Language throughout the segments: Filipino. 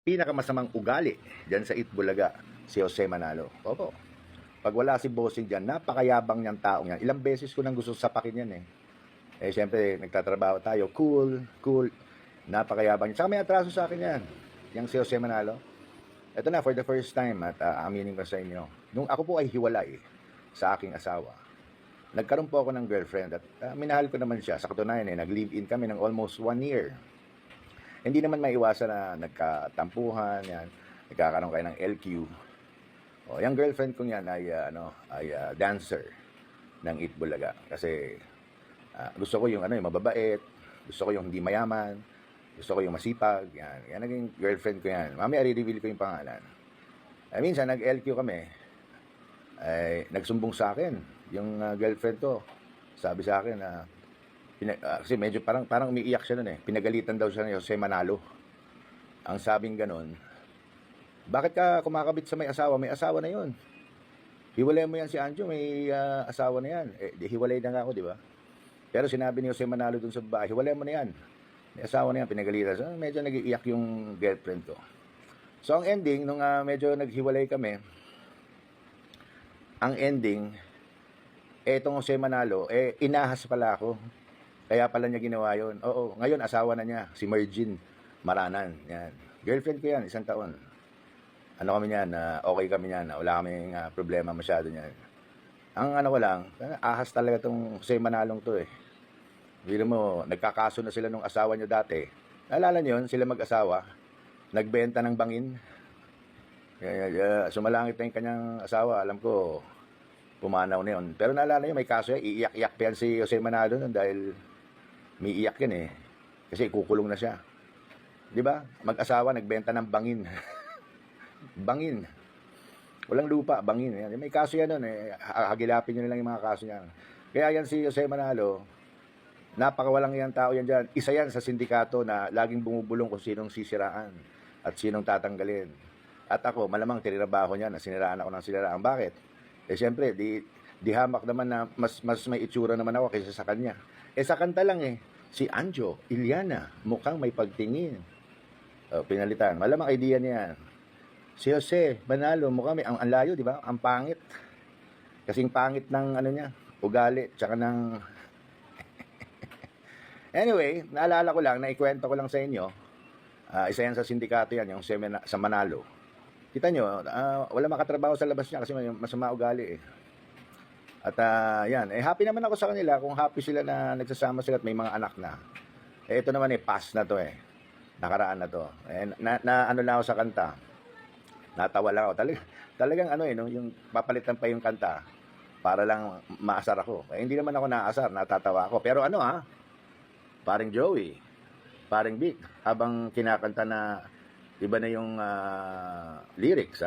Pinakamasamang ugali diyan sa Itbulaga, si Jose Manalo. Opo. Pag wala si bossing diyan, napakayabang niyang taong yan. Ilang beses ko nang gusto sapakin yan eh. Eh siyempre, nagtatrabaho tayo. Cool, cool. Napakayabang niya. Saka may atraso sa akin yan. Yang si Jose Manalo. Ito na, for the first time at aminin ko sa inyo. Nung ako po ay hiwalay sa aking asawa, nagkaroon po ako ng girlfriend at minahal ko naman siya. Sa katunayan eh, nag-live-in kami ng almost 1 year. Hindi naman maiwasan na nagkatampuhan, yan. Nagkakaroon kayo ng LQ. O, yung girlfriend ko yan ay, dancer ng Itbulaga. Kasi gusto ko yung yung mababait, gusto ko yung hindi mayaman, gusto ko yung masipag, yan. Yan naging girlfriend ko yan. Mamaya i-reveal ko yung pangalan. Minsan nag-LQ kami, ay nagsumbong sa akin yung girlfriend ko. Sabi sa akin na kasi medyo parang umiiyak siya noon eh. Pinagalitan daw siya ni Jose Manalo. Ang sabing ganun, bakit ka kumakabit sa may asawa? May asawa na yun. Hiwalay mo yan si Anjo, may asawa na yan. Hiwalay na nga ako, di ba? Pero sinabi ni Jose Manalo dun sa babae, hiwalay mo na yan. May asawa na yan, pinagalitan. So, medyo nag-iiyak yung girlfriend ko. So, ang ending, nung medyo naghiwalay kami, ang ending, etong Jose Manalo, inahas pala ako. Kaya pala niya ginawa yun. Oo, ngayon asawa na niya, si Mergin Maranan. Yan. Girlfriend ko yan, 1 taon. Ano kami niyan, okay kami niyan, wala kaming problema masyado niyan. Ang ko lang, ahas talaga tong Jose Manalong to eh. Biro mo, nagkakaso na sila nung asawa niya dati. Naalala niyo yun, sila mag-asawa, nagbenta ng bangin. Sumalangit na yung kanyang asawa, alam ko, pumanaw na yun. Pero naalala niyo, may kaso yan, iiyak-iyak pa yan si Jose Manalo nun dahil may iyak yan eh. Kasi kukulong na siya. Di ba? Mag-asawa, nagbenta ng bangin. Bangin. Walang lupa, bangin. Yan. May kaso yan nun eh. Hagilapin nyo nilang yung mga kaso niyan. Kaya yan si Jose Manalo, napakawalang yan tao yan dyan. Isa yan sa sindikato na laging bumubulong kung sinong sisiraan at sinong tatanggalin. At ako, malamang tinirabaho niya na siniraan ako ng siniraan. Bakit? Eh siyempre, di hamak naman na mas may itsura naman ako kaysa sa kanya. Sa kanta lang eh, si Anjo, Iliana, mukhang may pagtingin. Pinalitan. Malamang idea niya. Si Jose Manalo, mukhang may, ang layo, di ba? Ang pangit. Kasing pangit ng niya, ugali, tsaka ng... Anyway, naalala ko lang, naikwento ko lang sa inyo, isa yan sa sindikato yan, yung sa Manalo. Kita nyo, wala makatrabaho sa labas niya kasi masama ugali eh. At yan, happy naman ako sa kanila kung happy sila na nagsasama sila at may mga anak na. Ito naman pass na to eh. Nakaraan na to. Na ano lang ako sa kanta. Natawa lang ako. Talagang yung papalitan pa yung kanta para lang maasar ako. Hindi naman ako naasar, natatawa ako. Pero paring Joey, paring Vic, habang kinakanta na iba na yung lyrics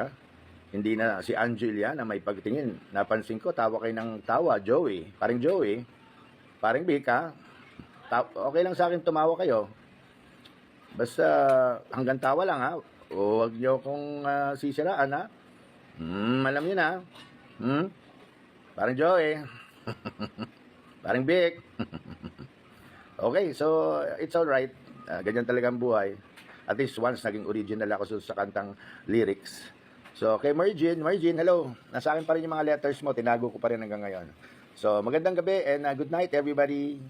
Hindi na si Angelia na may pagtingin. Napansin ko, tawa kayo ng tawa, Joey. Paring Joey, paring Vic okay lang sa akin tumawa kayo. Basta hanggang tawa lang O huwag niyo kong sisiraan alam niyo na. Paring Joey. Paring Vic. Okay, so it's alright. Ganyan talaga ang buhay. At least once naging original ako sa kantang lyrics. So, kay Mergin, hello. Nasa akin pa rin yung mga letters mo. Tinago ko pa rin hanggang ngayon. So, magandang gabi and good night everybody.